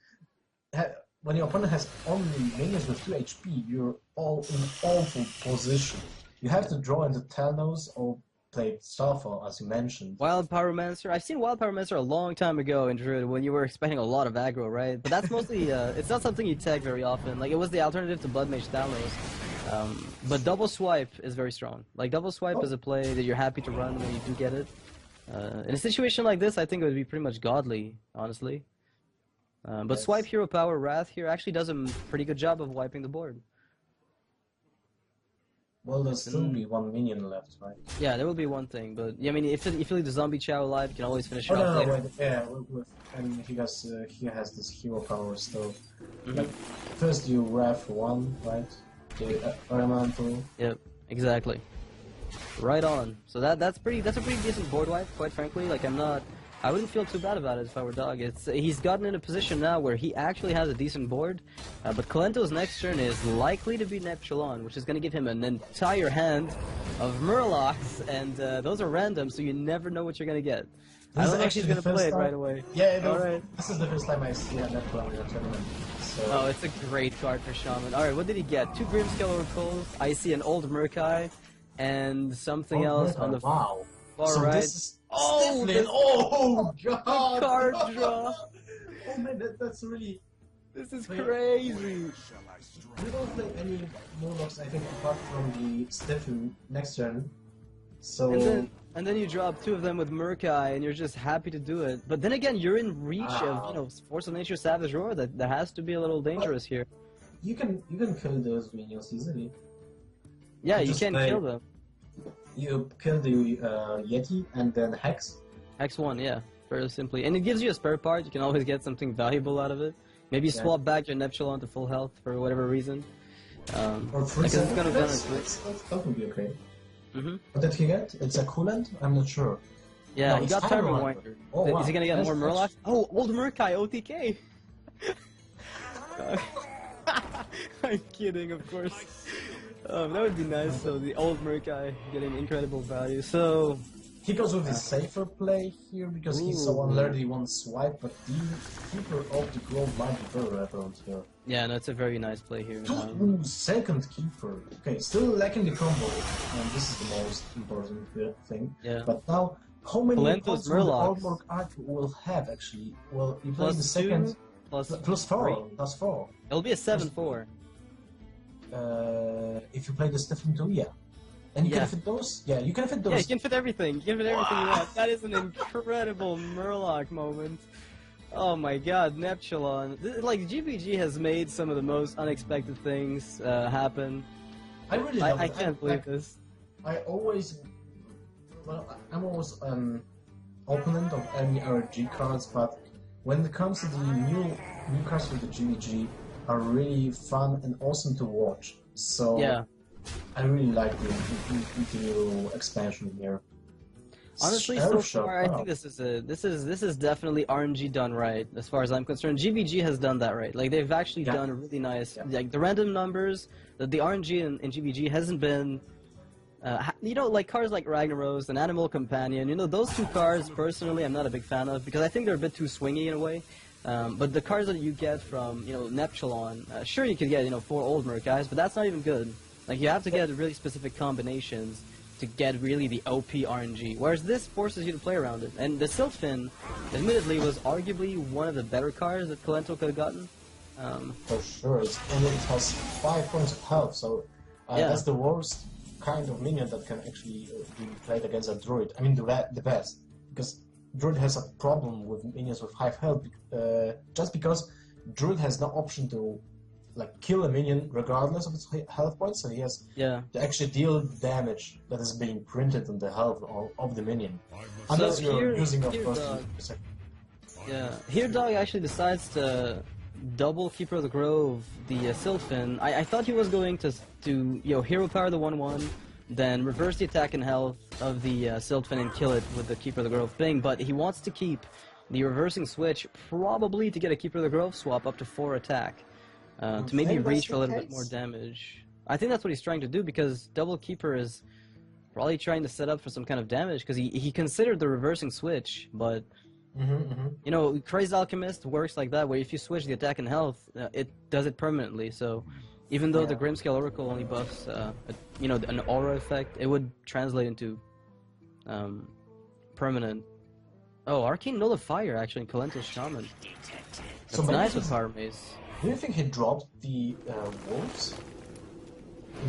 when your opponent has only minions with 2 HP, you're all in an awful position. You have to draw into Telnos or play Starfall, as you mentioned. Wild Pyromancer. I've seen Wild Pyromancer a long time ago in Druid when you were expecting a lot of aggro, right? But that's mostly, it's not something you tag very often. Like, it was the alternative to Blood Mage Thalnos. But Double Swipe is very strong. Like, Double Swipe is a play that you're happy to run when you do get it. In a situation like this, I think it would be pretty much godly, honestly. But Swipe Hero Power Wrath here actually does a pretty good job of wiping the board. Well, there's still be 1 minion left, right? Yeah, there will be one thing, but I mean, if you leave the Zombie Chow alive, you can always finish it Oh, off no, later. wait, yeah, and he has this hero power still. Like, first you Wrath 1, right? The Elemental. Yep, exactly. Right on. So that's a pretty decent board wipe, quite frankly. Like I wouldn't feel too bad about it if I were Dog. He's gotten in a position now where he actually has a decent board, but Kalento's next turn is likely to be Neptulon, which is going to give him an entire hand of Murlocs, and those are random, so you never know what you're going to get. I don't know if he's going to play it right away. Yeah, this is the first time I see a Neptulon in a tournament. So. Oh, it's a great card for Shaman. Alright, what did he get? 2 Grimscale Oracles, I see an old Murkai, and something else on the far right. This is oh god! Card draw! Oh man, that's really... This is crazy! We don't play any Murlocs, I think, apart from the Stefan next turn. So... And then you drop 2 of them with Murkai, and you're just happy to do it. But then again, you're in reach of, Force of Nature Savage Roar. That has to be a little dangerous here. You can kill those minions easily. Yeah, you can kill them. You kill the Yeti and then Hex. X1, yeah, very simply. And it gives you a spare part, you can always get something valuable out of it. Maybe swap back your Neptulon to full health for whatever reason. Or free because it's gonna that would be okay. Mm-hmm. What did he get? It's a coolant? I'm not sure. Yeah, No, he got Time Time Rewinder. Rewinder. Oh, wow. Is he gonna get more Murlocs? Oh, Old Murkai OTK! I'm kidding, of course. That would be nice, so the Old Murkai getting incredible value. So, he goes with the safer play here because he's so unlearned he won't swipe, but the Keeper of the Grove might be very relevant here. yeah, no, it's a very nice play here. Ooh, second Keeper. Okay, still lacking the combo, and this is the most important thing. Yeah. But now, how many Kalento's points will the Murlocs. Artwork Arc will have actually? Well, you play Plus the second. 2, plus Plus 4. 3. Plus 4. It'll be a 7-4. If you play the Stefan 2, yeah. And you Yeah. can fit those? Yeah, you can fit those. Yeah, you can fit everything. You can fit everything you want. That is an incredible Murloc moment. Oh my god, Neptulon. Like, GBG has made some of the most unexpected things happen. I really love I it. can't believe this. I always... Well, I'm always an opponent of any RG cards, but when it comes to the new cards for the GBG are really fun and awesome to watch. So Yeah. I really like the new expansion here. Honestly, so far, I think this is definitely RNG done right, as far as I'm concerned. GBG has done that right. Like, they've actually done a really nice, like, the random numbers, the RNG in GBG hasn't been, you know, like cards like Ragnaros and Animal Companion, you know, those two cards, personally, I'm not a big fan of, because I think they're a bit too swingy in a way. But the cards that you get from, you know, Neptulon, sure you could get, you know, 4 old Murkais, but that's not even good. Like, you have to get really specific combinations to get really the OP RNG, whereas this forces you to play around it. And the Sylphin, admittedly, was arguably one of the better cards that Kalento could have gotten. For sure, it has 5 points of health, so that's the worst kind of minion that can actually be played against a Druid. I mean, the best, because Druid has a problem with minions with high health, just because Druid has no option to kill a minion regardless of its health points, so he has to actually deal damage that is being printed on the health of the minion. Unless you're using, of course, Here Dog actually decides to double Keeper of the Grove, the Sylphin. I thought he was going to you know, hero power the 1/1, then reverse the attack and health of the Sylphin and kill it with the Keeper of the Grove thing, but he wants to keep the reversing switch, probably to get a Keeper of the Grove swap up to 4 attack. To maybe reach for a little bit more damage. I think that's what he's trying to do, because Double Keeper is probably trying to set up for some kind of damage, because he considered the reversing switch, but you know, Crazed Alchemist works like that, where if you switch the attack and health, it does it permanently. So even though the Grimscale Oracle only buffs you know, an aura effect, it would translate into permanent. Oh, Arcane Nullifier actually in Kalento's Shaman. That's nice with Power Maze. Do you think he dropped the wolves?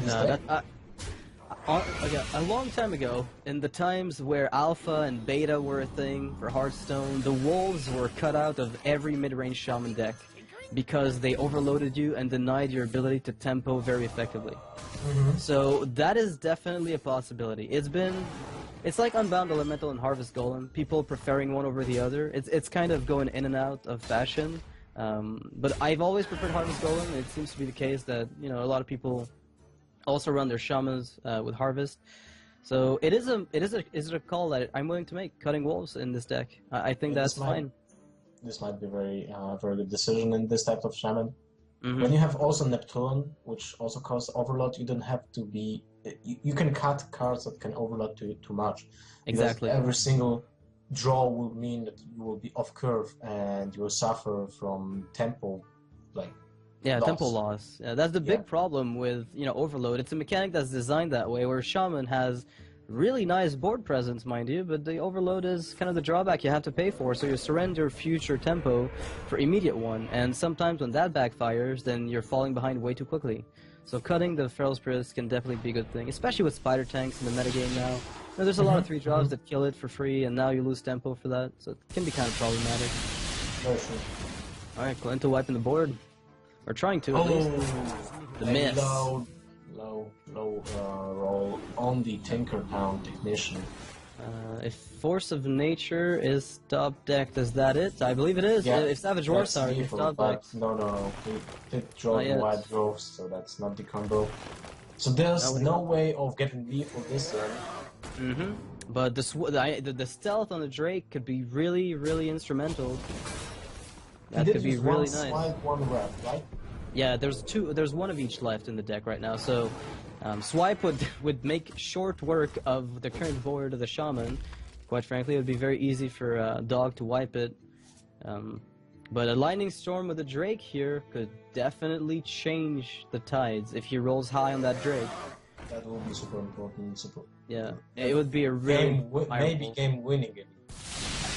No, a long time ago, in the times where Alpha and Beta were a thing for Hearthstone, the wolves were cut out of every mid-range Shaman deck because they overloaded you and denied your ability to tempo very effectively. So that is definitely a possibility. It's like Unbound Elemental and Harvest Golem, people preferring one over the other. It's kind of going in and out of fashion. But I've always preferred Harvest Golem. It seems to be the case that, you know, a lot of people also run their shamans with Harvest. So it is a call that I'm willing to make, cutting wolves in this deck. I think that's fine. This might be very good decision in this type of shaman. When you have also Neptune, which also causes overload, you don't have to be. You can cut cards that can overload too much. Exactly. Every single draw will mean that you will be off curve and you will suffer from tempo, loss. Tempo loss. Yeah, that's the big problem with, you know, overload. It's a mechanic that's designed that way, where Shaman has really nice board presence, mind you, but the overload is kind of the drawback you have to pay for. So you surrender future tempo for immediate one, and sometimes when that backfires, then you're falling behind way too quickly. So cutting the Feral Spirits can definitely be a good thing, especially with Spider Tanks in the metagame now. You know, there's a lot of 3-drops that kill it for free, and now you lose tempo for that, so it can be kind of problematic. Very true. Alright, Kalento wiping the board. Or trying to, at least. The miss. low roll on the Tinker Town Technician. If Force of Nature is top decked, is that it? I believe it is. Yeah, If Savage that's Warsaw is default, top but decked. no. He did draw Not the yet. white dwarfs, so that's not the combo. So there's No, no way of getting lethal this turn. Mm-hmm. But the stealth on the Drake could be really, really instrumental. That He could did be use really one nice. swipe, one rep, right? Yeah, there's one of each left in the deck right now. So Swipe would make short work of the current Void of the Shaman. Quite frankly, it would be very easy for Dog to wipe it. But a Lightning Storm with a Drake here could definitely change the tides if he rolls high on that Drake. That will be super important. Super. Yeah, it would be a really maybe game winning.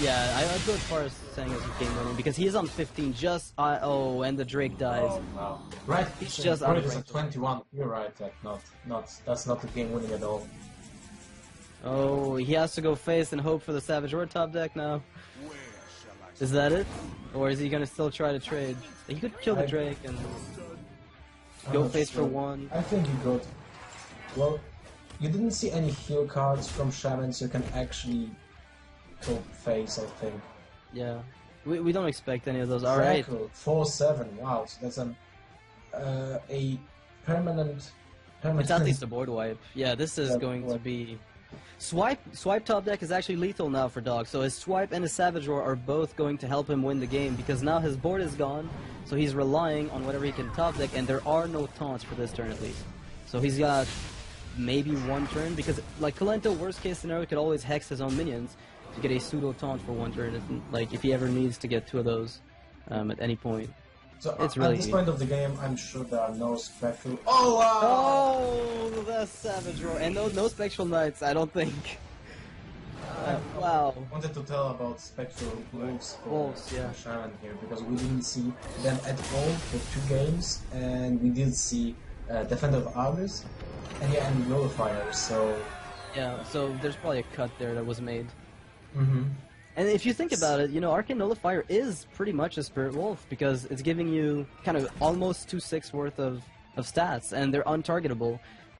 Yeah, I'd go as far as saying it's game winning because he's on 15. Just and the Drake dies. Oh, wow. Right, He's so just out of Void is range. at 21. You're right. That's not the game winning at all. Oh, he has to go face and hope for the Savage War top deck now. Is that it? Or is he gonna still try to trade? He could kill the Drake and I'm go not face sure. for one. I think you got. Well, you didn't see any heal cards from Shaman, so you can actually go face, I think. Yeah. We don't expect any of those. Alright. 4/7. Wow, so that's a permanent. It's at least a board wipe. Yeah, this is Yeah, going to board. be... Swipe top deck is actually lethal now for Dog, so his Swipe and his Savage Roar are both going to help him win the game, because now his board is gone, so he's relying on whatever he can top deck, and there are no taunts for this turn at least. So he's got maybe one turn, because like Kalento, worst case scenario, could always hex his own minions to get a pseudo taunt for one turn, if he ever needs to get two of those at any point. So It's really at this easy. point of the game, I'm sure there are no spectral. Oh wow! Oh, the Savage Roar. And no Spectral Knights, I don't think. Wow. I wanted to tell about spectral wolves Wolves, yeah. for Shaman here because we didn't see them at all for 2 games, and we did see Defender of Argus and Nullifier. So. Yeah, so there's probably a cut there that was made. Mm-hmm. And if you think about it, Arcane Nullifier is pretty much a Spirit Wolf because it's giving you kind of almost 2/6 worth of stats, and they're untargetable.